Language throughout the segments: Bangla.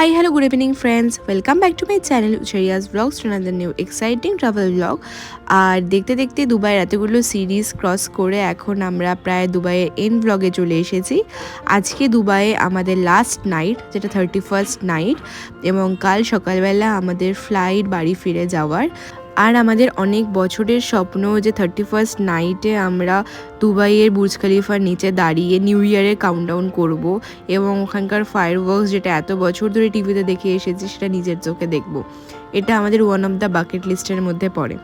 Hi, hello, good evening, friends. Welcome back to my channel, Uchariya's Vlogs, to another new exciting travel vlog. আর দেখতে দেখতে দুবাইয়ের এতগুলো সিরিজ ক্রস করে এখন আমরা প্রায় দুবাইয়ের এন্ড ব্লগে চলে এসেছি। আজকে দুবাইয়ে আমাদের লাস্ট নাইট, যেটা 31st নাইট, এবং কাল সকালবেলা আমাদের ফ্লাইট বাড়ি ফিরে যাওয়ার। আর আমাদের অনেক বছরের স্বপ্ন যে 31st নাইটে আমরা দুবাইয়ের বুর্জ খলিফার নিচে দাঁড়িয়ে নিউ ইয়ারের কাউন্টডাউন করব এবং ওখানকার ফায়ারওয়ার্কস যেটা এত বছর ধরে টিভিতে দেখে এসেছি সেটা নিজের চোখে দেখব। এটা আমাদের ওয়ান অফ দ্য বাকেট লিস্টের মধ্যে পড়ে।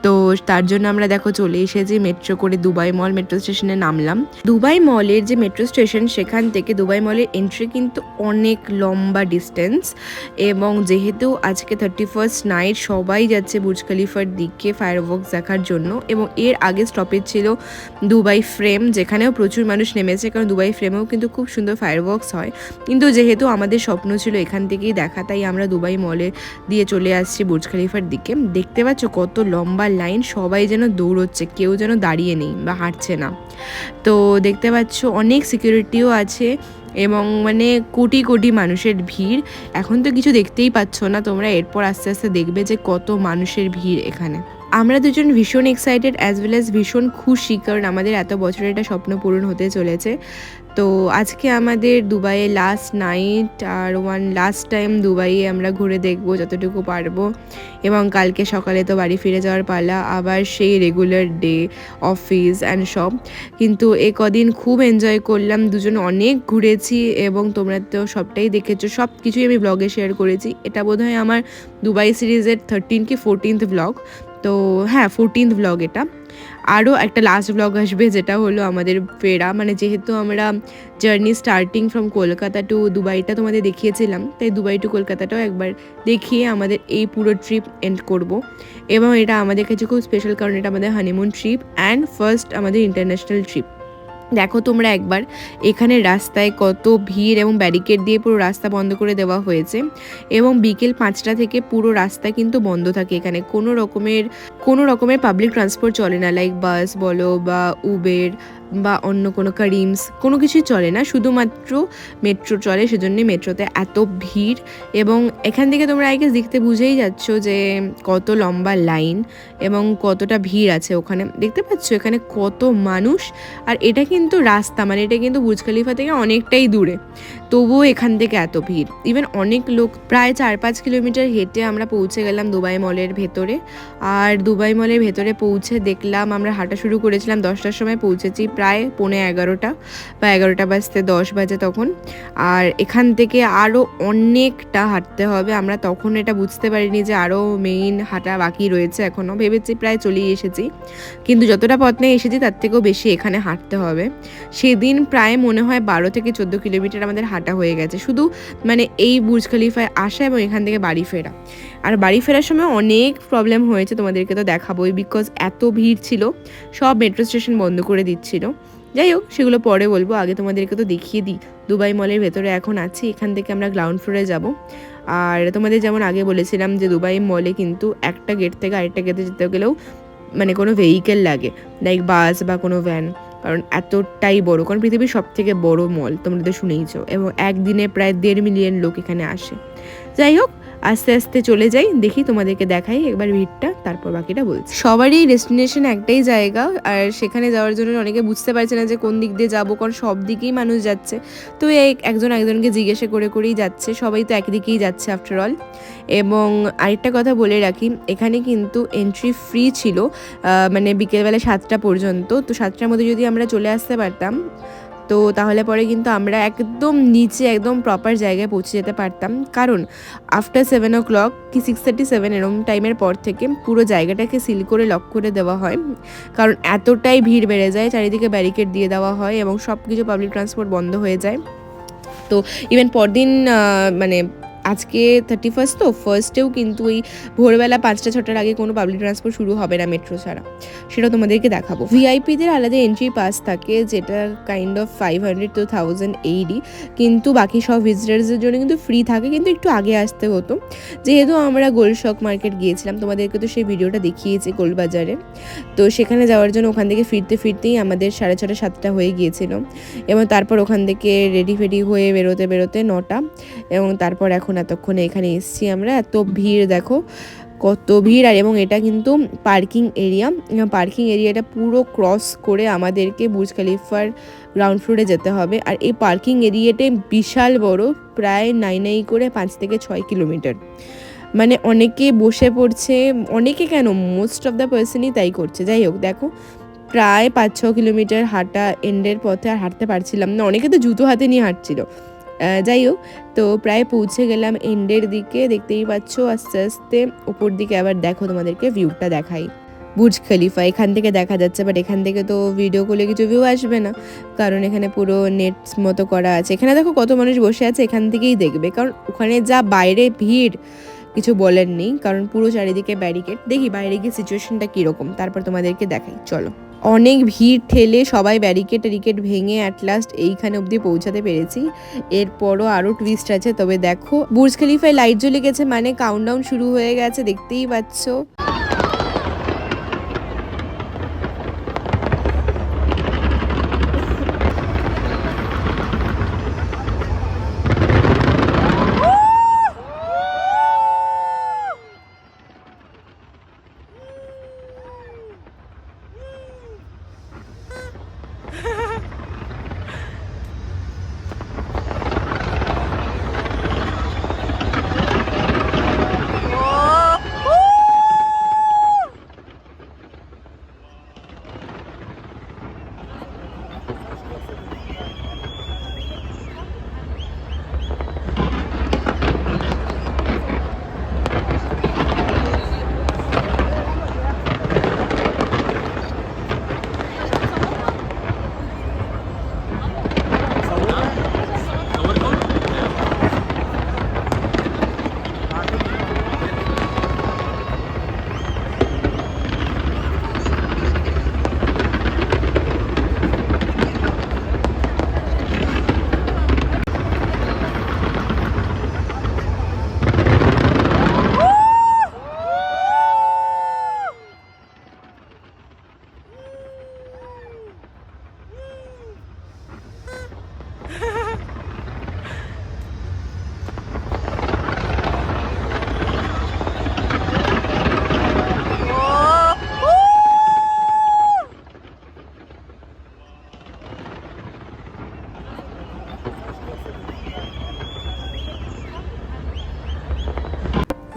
তো তার জন্য আমরা দেখো চলে এসেছি মেট্রো করে দুবাই মল মেট্রো স্টেশনে নামলাম। দুবাই মলের যে মেট্রো স্টেশন সেখান থেকে দুবাই মলের এন্ট্রি কিন্তু অনেক লম্বা ডিস্টেন্স, এবং যেহেতু আজকে 31st নাইট সবাই যাচ্ছে বুর্জ খলিফার দিকে ফায়ারওয়ার্কস দেখার জন্য, এবং এর আগে স্টপেজ ছিল দুবাই ফ্রেম, যেখানেও প্রচুর মানুষ নেমেছে, কারণ দুবাই ফ্রেমেও কিন্তু খুব সুন্দর ফায়ারওয়ার্কস হয়। কিন্তু যেহেতু আমাদের স্বপ্ন ছিল এখান থেকেই দেখা, তাই আমরা দুবাই মলে দিয়ে চলে আসছি বুর্জ খলিফার দিকে। দেখতে পাচ্ছ কত লম্বা লাইন, সবাই যেন দৌড়চ্ছে, কেউ যেন দাঁড়িয়ে নেই বা হাঁটছে না। তো দেখতে পাচ্ছ অনেক সিকিউরিটিও আছে এবং মানে কোটি কোটি মানুষের ভিড়। এখন তো কিছু দেখতেই পাচ্ছ না তোমরা, এরপর আস্তে আস্তে দেখবে যে কত মানুষের ভিড় এখানে। আমরা দুজন ভীষণ এক্সাইটেড অ্যাজ ওয়েল অ্যাজ ভীষণ খুশি, কারণ আমাদের এত বছরের একটা স্বপ্ন পূরণ হতে চলেছে। তো আজকে আমাদের দুবাইয়ে লাস্ট নাইট, আর লাস্ট টাইম দুবাইয়ে আমরা ঘুরে দেখবো যতটুকু পারবো, এবং কালকে সকালে তো বাড়ি ফিরে যাওয়ার পালা, আবার সেই রেগুলার ডে অফিস অ্যান্ড সব। কিন্তু এ কদিন খুব এনজয় করলাম, দুজন অনেক ঘুরেছি, এবং তোমরা তো সবটাই দেখেছো, সব কিছুই আমি ব্লগে শেয়ার করেছি। এটা বোধহয় আমার দুবাই সিরিজের 13 কি 14th ব্লগ। তো হ্যাঁ, 14th ব্লগ এটা। আরও একটা লাস্ট ব্লগ আসবে, যেটা হলো আমাদের ফেরা, মানে যেহেতু আমরা journey starting from Kolkata to দুবাইটা তোমাদের দেখিয়েছিলাম, তাই দুবাই টু কলকাতাটাও একবার দেখিয়ে আমাদের এই পুরো ট্রিপ এন্ড করব। এবং এটা আমাদের কাছে খুব স্পেশাল, কারণ এটা আমাদের হানিমুন ট্রিপ অ্যান্ড ফার্স্ট আমাদের ইন্টারন্যাশনাল ট্রিপ। দেখো তোমরা একবার এখানে রাস্তায় কত ভিড়, এবং ব্যারিকেড দিয়ে পুরো রাস্তা বন্ধ করে দেওয়া হয়েছে, এবং বিকেল 5টা থেকে পুরো রাস্তা কিন্তু বন্ধ থাকে। এখানে কোনো রকমের পাবলিক ট্রান্সপোর্ট চলে না, লাইক বাস বলো বা উবের বা অন্য কোনো কারিমস, কোনো কিছুই চলে না, শুধুমাত্র মেট্রো চলে। সেজন্যই মেট্রোতে এত ভিড়, এবং এখান থেকে তোমরা আগে দেখতে বুঝেই যাচ্ছ যে কত লম্বা লাইন এবং কতটা ভিড় আছে ওখানে। দেখতে পাচ্ছ এখানে কত মানুষ, আর এটা কিন্তু রাস্তা, মানে এটা কিন্তু বুর্জ খলিফা থেকে অনেকটাই দূরে, তবুও এখান থেকে এত ভিড়। ইভেন অনেক লোক, প্রায় 4-5 কিলোমিটার হেঁটে আমরা পৌঁছে গেলাম দুবাই মলের ভেতরে। আর দুবাই মলের ভেতরে পৌঁছে দেখলাম, আমরা হাঁটা শুরু করেছিলাম 10টার সময়, পৌঁছেছি প্রায় 11:15 বা 11:10 বাজে তখন। আর এখান থেকে আরও অনেকটা হাঁটতে হবে, আমরা তখন এটা বুঝতে পারিনি যে আরও মেইন হাঁটা বাকি রয়েছে এখনও, ভেবেছি প্রায় চলেই এসেছি, কিন্তু যতটা পথ নিয়ে এসেছি তার থেকেও বেশি এখানে হাঁটতে হবে। সেদিন প্রায় মনে হয় 12 থেকে 14 কিলোমিটার আমাদের হাঁটা হয়ে গেছে, শুধু মানে এই বুর্জ খলিফায় আসা এবং এখান থেকে বাড়ি ফেরা। আর বাড়ি ফেরার সময় অনেক প্রবলেম হয়েছে, তোমাদেরকে তো দেখাবোই, বিকজ এত ভিড় ছিল, সব মেট্রো স্টেশন বন্ধ করে দিচ্ছিল। যাই হোক, সেগুলো পরে বলবো, আগে তোমাদেরকে তো দেখিয়ে দিই দুবাই মলের ভেতরে এখন আছি। এখান থেকে আমরা গ্রাউন্ড ফ্লোরে যাব। আর তোমাদের যেমন আগে বলেছিলাম যে দুবাই মলে কিন্তু একটা গেট থেকে আরেকটা গেটে যেতে গেলেও মানে কোনো ভেহিকেল লাগে, লাইক বাস বা কোনো ভ্যান, কারণ এতটাই বড়, কারণ পৃথিবীর সব থেকে বড় মল, তোমরা তো শুনেইছো, এবং একদিনে প্রায় 1.5 মিলিয়ন লোক এখানে আসে। যাই হোক, আস্তে আস্তে চলে যাই, দেখি তোমাদেরকে দেখাই একবার ভিড়টা, তারপর বাকিটা বলছি। সবারই ডেস্টিনেশন একটাই জায়গা, আর সেখানে যাওয়ার জন্য অনেকে বুঝতে পারছে না যে কোন দিক দিয়ে যাবো, কারণ সব দিকেই মানুষ যাচ্ছে। তো একজন একজনকে জিজ্ঞাসা করেই যাচ্ছে, সবাই তো একদিকেই যাচ্ছে আফটার অল। এবং আরেকটা কথা বলে রাখি, এখানে কিন্তু এন্ট্রি ফ্রি ছিল, মানে বিকেলবেলা 7টা পর্যন্ত। তো 7টার মধ্যে যদি আমরা চলে আসতে পারতাম, তো তাহলে পরে কিন্তু আমরা একদম নিচে একদম প্রপার জায়গায় পৌঁছে যেতে পারতাম, কারণ আফটার 7 o'clock কি 6:37 এরম টাইমের পর থেকে পুরো জায়গাটাকে সিল করে লক করে দেওয়া হয়, কারণ এতটাই ভিড় বেড়ে যায়, চারিদিকে ব্যারিকেড দিয়ে দেওয়া হয় এবং সব কিছু পাবলিক ট্রান্সপোর্ট বন্ধ হয়ে যায়। তো ইভেন পরদিন মানে আজকে 31st, তো ফার্স্টেও কিন্তু ওই ভোরবেলা 5টা-6টার আগে কোনো পাবলিক ট্রান্সপোর্ট শুরু হবে না মেট্রো ছাড়া, সেটা তোমাদেরকে দেখাবো। ভিআইপিদের আলাদা এন্ট্রি পাস থাকে, যেটা কাইন্ড অফ 500 to 1000 AED, কিন্তু বাকি সব ভিজিটার্সদের জন্য কিন্তু ফ্রি থাকে, কিন্তু একটু আগে আসতে হতো। যেহেতু আমরা গোল্ড শক মার্কেট গিয়েছিলাম, তোমাদেরকে তো সেই ভিডিওটা দেখিয়েছি গোল্ড বাজারে, তো সেখানে যাওয়ার জন্য ওখান থেকে ফিরতেই আমাদের 6:30-7টা হয়ে গিয়েছিল, এবং তারপর ওখান থেকে রেডি হয়ে বেরোতে 9টা, এবং তারপর এখন এতক্ষণে এখানে এসেছি আমরা। এত ভিড় দেখো, কত ভিড়। আর এবং এটা কিন্তু পার্কিং এরিয়াটা পুরো ক্রস করে আমাদেরকে বুর্জ খলিফার গ্রাউন্ড ফ্লোরে যেতে হবে। আর এই পার্কিং এরিয়াটাই বিশাল বড়, প্রায় নাই করে 5 থেকে 6 কিলোমিটার। মানে অনেকে বসে পড়ছে, অনেকে কেন, মোস্ট অফ দ্য পার্সনই তাই করছে। যাই হোক, দেখো প্রায় 5-6 কিলোমিটার হাঁটা এন্ডের পথে, আর হাঁটতে পারছিলাম না, অনেকে তো জুতো হাতে নিয়ে হাঁটছিল। যাই হোক, তো প্রায় পৌঁছে গেলাম এন্ডের দিকে। দেখতেই পাচ্ছ আস্তে আস্তে উপর দিকে। আবার দেখো তোমাদেরকে ভিউটা দেখাই, বুর্জ খলিফা এখান থেকে দেখা যাচ্ছে, বাট এখান থেকে তো ভিডিও করলে কিছু ভিউ আসবে না, কারণ এখানে পুরো নেট মতো করা আছে। এখানে দেখো কত মানুষ বসে আছে, এখান থেকেই দেখবে, কারণ ওখানে যা বাইরে ভিড় কিছু বলার নেই, কারণ পুরো চারিদিকে ব্যারিকেড। দেখি বাইরে গিয়ে সিচুয়েশনটা কীরকম, তারপর তোমাদেরকে দেখাই, চলো। অনেক ভিড় ঠেলে সবাই ব্যারিকেড ভেঙে অ্যাট লাস্ট এইখানে অবধি পৌঁছাতে পেরেছি। এরপরও আরও টুইস্ট আছে, তবে দেখো বুর্জ খলিফায় লাইট জ্বলে গেছে, মানে কাউন্টডাউন শুরু হয়ে গেছে, দেখতেই পাচ্ছ।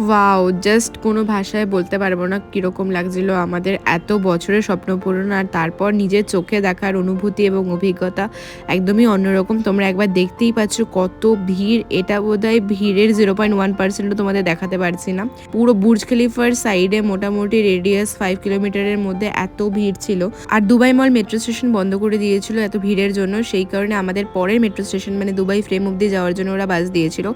ওয়াও, জাস্ট কোনো ভাষায় বলতে পারবো না কীরকম লাগছিল আমাদের এত বছরের স্বপ্ন পূরণ, আর তারপর নিজের চোখে দেখার অনুভূতি এবং অভিজ্ঞতা একদমই অন্যরকম। তোমরা একবার দেখতেই পাচ্ছ কত ভিড়। এটা বোধহয় ভিড়ের 0.1%ও তোমাদের দেখাতে পারছি না। পুরো বুর্জ খলিফার সাইডে মোটামুটি রেডিয়াস 5 কিলোমিটারের মধ্যে এত ভিড় ছিল। আর দুবাই মল মেট্রো স্টেশন বন্ধ করে দিয়েছিল এত ভিড়ের জন্য, সেই কারণে আমাদের পরের মেট্রো স্টেশন মানে দুবাই ফ্রেম অব্দি যাওয়ার জন্য ওরা বাস দিয়েছিল।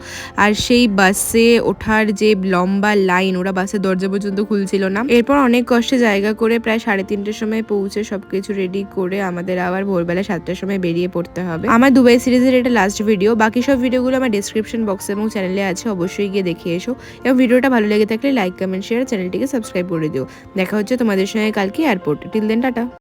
আর সেই বাসে ওঠার যে লম্বা লাইন, ওরা বাসের দরজা পর্যন্ত খুলছিল না। এরপর অনেক কষ্টে জায়গা করে প্রায় 3:30টার সময় পৌঁছে সবকিছু রেডি করে আমাদের আবার ভোরবেলা 7টার সময় বেরিয়ে পড়তে হবে। আমার দুবাই সিরিজের এটা লাস্ট ভিডিও, বাকি সব ভিডিওগুলো আমার ডেসক্রিপশন বক্সে এবং চ্যানেলে আছে, অবশ্যই গিয়ে দেখে এসো। এবং ভিডিওটা ভালো লেগে থাকলে লাইক, কমেন্ট, শেয়ার, চ্যানেলটিকে সাবস্ক্রাইব করে দিও। দেখা হচ্ছে তোমাদের সঙ্গে কালকে এয়ারপোর্টে। Till then, tata.